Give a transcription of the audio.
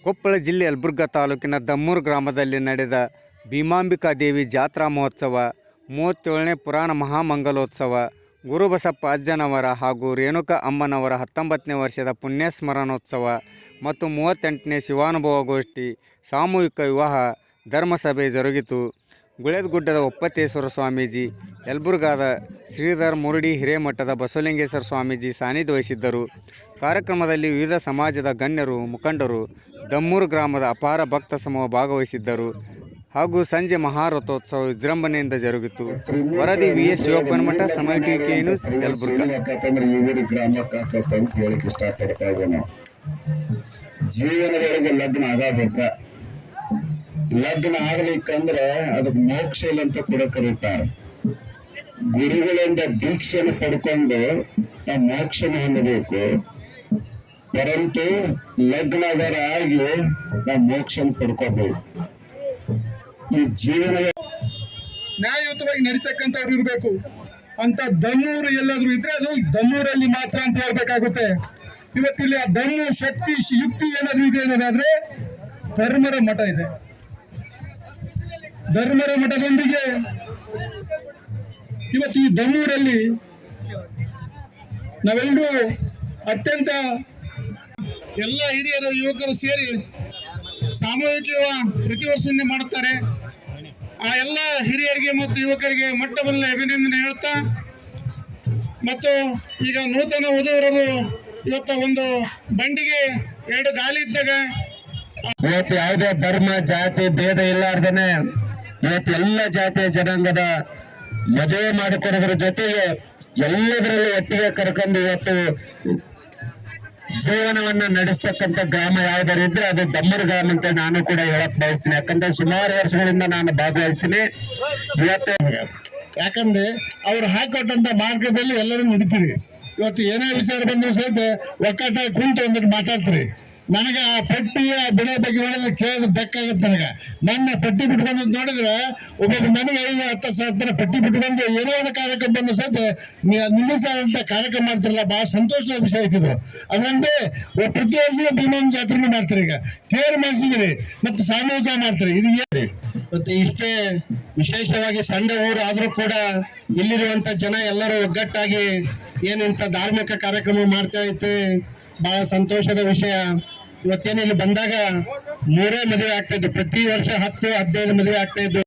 ಕೊಪ್ಪಳ ಜಿಲ್ಲೆ ಯಲಬುರ್ಗಾ ತಾಲೂಕಿನ ದಮ್ಮೂರು ಗ್ರಾಮದಲ್ಲಿ ನಡೆದ ಭೀಮಾಂಬಿಕಾ ದೇವಿ ಜಾತ್ರಾ ಮಹೋತ್ಸವ, 37ನೇ ಪುರಾಣ ಮಹಾಮಂಗಲೋತ್ಸವ, ಗುರುಬಸಪ್ಪ ಅಜ್ಜನವರ ಹಾಗೂ ರೇಣುಕಾ ಅಮ್ಮನವರ 19ನೇ ವರ್ಷದ ಪುಣ್ಯಸ್ಮರಣೋತ್ಸವ ಮತ್ತು 38ನೇ ಶಿವಾನುಭವ ಗೋಷ್ಠಿ, ಸಾಮೂಹಿಕ ವಿವಾಹ, ಧರ್ಮಸಭೆ ಜರುಗಿತು. ಗುಳೇದಗುಡ್ಡದ ಒಪ್ಪತ್ತೇಶ್ವರ ಸ್ವಾಮೀಜಿ, ಯಲಬುರ್ಗಾದ ಶ್ರೀಧರ ಮುರುಡಿ ಹಿರೇಮಠದ ಬಸವಲಿಂಗೇಶ್ವರ ಸ್ವಾಮೀಜಿ ಸಾನ್ನಿಧ್ಯ ವಹಿಸಿದ್ದರು. ಕಾರ್ಯಕ್ರಮದಲ್ಲಿ ವಿವಿಧ ಸಮಾಜದ ಗಣ್ಯರು, ಮುಖಂಡರು, ದಮ್ಮೂರು ಗ್ರಾಮದ ಅಪಾರ ಭಕ್ತ ಸಮೂಹ ಭಾಗವಹಿಸಿದ್ದರು ಹಾಗೂ ಸಂಜೆ ಮಹಾರಥೋತ್ಸವ ವಿಜೃಂಭಣೆಯಿಂದ ಜರುಗಿತು. ವರದಿ ವಿ.ಎಸ್. ಶಿವಪ್ಪನಮಠ, ಸಮಯ ಟಿವಿ ನ್ಯೂಸ್, ಯಲಬುರ್ಗಾ. ಜೀವನದೊಳಗೆ ಲಗ್ನ ಆಗಬೇಕ. ಲಗ್ನ ಆಗ್ಲಿಕ್ಕಂದ್ರೆ ಅದಕ್ಕೆ ಮೋಕ್ಷ ಇಲ್ಲ ಅಂತ ಕೂಡ ಕರೀತಾರೆ. ಗುರುಗಳಿಂದ ದೀಕ್ಷೆಯನ್ನು ಪಡ್ಕೊಂಡು ನಾವು ಮೋಕ್ಷನ ಹೊಂದಬೇಕು. ಪರಂತು ಲಗ್ನದರ ಆಗಿ ನಾವು ಮೋಕ್ಷನ ಪಡ್ಕೋಬೇಕು. ಈ ಜೀವನ ನ್ಯಾಯಯುತವಾಗಿ ನಡೀತಕ್ಕಂಥವ್ರು ಇರಬೇಕು ಅಂತ ದಮ್ಮೂರು ಎಲ್ಲಾದ್ರೂ ಇದ್ರೆ ಅದು ದಮ್ಮೂರಲ್ಲಿ ಮಾತ್ರ ಅಂತ ಹೇಳ್ಬೇಕಾಗುತ್ತೆ. ಇವತ್ತಿಲ್ಲಿ ಆ ದಮ್ಮು ಶಕ್ತಿ ಯುಕ್ತಿ ಏನಾದ್ರೂ ಇದೆ ಅನ್ನೋದಾದ್ರೆ ಧರ್ಮರ ಮಠ ಇದೆ. ಧರ್ಮರ ಮಠದೊಂದಿಗೆ ಇವತ್ತು ಈ ದಮ್ಮೂರಲ್ಲಿ ನಾವೆಲ್ಲರೂ ಅತ್ಯಂತ ಎಲ್ಲ ಹಿರಿಯರು ಯುವಕರು ಸೇರಿ ಸಾಮೂಹಿಕ ಪ್ರತಿ ವರ್ಷದಿಂದ ಮಾಡುತ್ತಾರೆ. ಆ ಎಲ್ಲ ಹಿರಿಯರಿಗೆ ಮತ್ತು ಯುವಕರಿಗೆ ಮಟ್ಟಬಲ್ಲ ಅಭಿನಂದನೆ ಹೇಳ್ತಾ, ಮತ್ತು ಈಗ ನೂತನ ವಧುವರರು ಇವತ್ತ ಒಂದು ಬಂಡಿಗೆ 2 ಗಾಲಿ ಇದ್ದಾಗ ಇವತ್ತು ಯಾವುದೇ ಧರ್ಮ ಜಾತಿ ಭೇದ ಇಲ್ಲಾರ್ದೇನೆ ಇವತ್ತು ಎಲ್ಲ ಜಾತಿಯ ಜನಾಂಗದ ಮದುವೆ ಮಾಡಿಕೊಡೋದ್ರ ಜೊತೆಗೆ ಎಲ್ಲದರಲ್ಲೂ ಒಟ್ಟಿಗೆ ಕರ್ಕೊಂಡು ಇವತ್ತು ಜೀವನವನ್ನ ನಡೆಸ್ತಕ್ಕಂಥ ಗ್ರಾಮ ಯಾವ್ದಾರು ಇದ್ರೆ ಅದು ದಮ್ಮೂರು ಗ್ರಾಮ ಅಂತ ನಾನು ಕೂಡ ಹೇಳಕ್ ಬಯಸ್ತೀನಿ. ಯಾಕಂದ್ರೆ ಸುಮಾರು ವರ್ಷಗಳಿಂದ ನಾನು ಭಾಗವಹಿಸ್ತೀನಿ. ಇವತ್ತು ಯಾಕಂದ್ರೆ ಅವ್ರು ಹಾಕೊಟ್ಟಂತ ಮಾರ್ಗದಲ್ಲಿ ಎಲ್ಲರೂ ನಡೀತೀರಿ. ಇವತ್ತು ಏನೇ ವಿಚಾರ ಬಂದ್ರು ಸಹಿತ ಒಕ್ಕಟ್ಟಾಗಿ ಕುಂತು ಒಂದಿಟ್ಟು ಮಾತಾಡ್ತೀರಿ. ನನಗೆ ಆ ಪಟ್ಟಿ ಆ ಬೆಳೆ ಬಗ್ಗೆ ನೋಡಿದ್ರೆ ಕೇಳಿದ್ರೆ ಬೆಕ್ಕಾಗತ್ತೆ. ನನ್ನ ಪಟ್ಟಿ ಬಿಟ್ಕೊಂಡು ನೋಡಿದ್ರೆ ಒಬ್ಬೊಬ್ಬ ಮನೆಗೆ 5-10 ಪಟ್ಟಿ ಬಿಟ್ಕೊಂಡು ಏನೋ ಒಂದು ಕಾರ್ಯಕ್ರಮ ಬಂದು ಸಹಿತ ನಿಲ್ಲಿಸಾದಂತ ಕಾರ್ಯಕ್ರಮ ಮಾಡ್ತಿರಲ್ಲ, ಬಹಳ ಸಂತೋಷದ ವಿಷಯ ಐತಿದು. ಅದರಂತೆ ಪ್ರತಿ ವರ್ಷ ಭೀಮನ್ ಜಾತ್ರೆನೂ ಮಾಡ್ತಾರೆ. ಈಗ ತೇರು ಮಾಡಿಸಿದ್ರಿ ಮತ್ತು ಸಾಮೂಹಿಕ ಮಾಡ್ತಾರೆ. ಇದು ಮತ್ತೆ ಇಷ್ಟೇ ವಿಶೇಷವಾಗಿ ಸಣ್ಣ ಊರು ಆದ್ರೂ ಕೂಡ ಇಲ್ಲಿರುವಂತ ಜನ ಎಲ್ಲರೂ ಒಗ್ಗಟ್ಟಾಗಿ ಏನಂತ ಧಾರ್ಮಿಕ ಕಾರ್ಯಕ್ರಮ ಮಾಡ್ತಾ ಇತ್ತು. ಬಹಳ ಸಂತೋಷದ ವಿಷಯ. ಇವತ್ತೇನು ಇಲ್ಲಿ ಬಂದಾಗ 3 ಮದುವೆ ಆಗ್ತಾ ಇದ್ದು, ಪ್ರತಿ ವರ್ಷ 10-15 ಮದುವೆ ಆಗ್ತಾ ಇದ್ದು.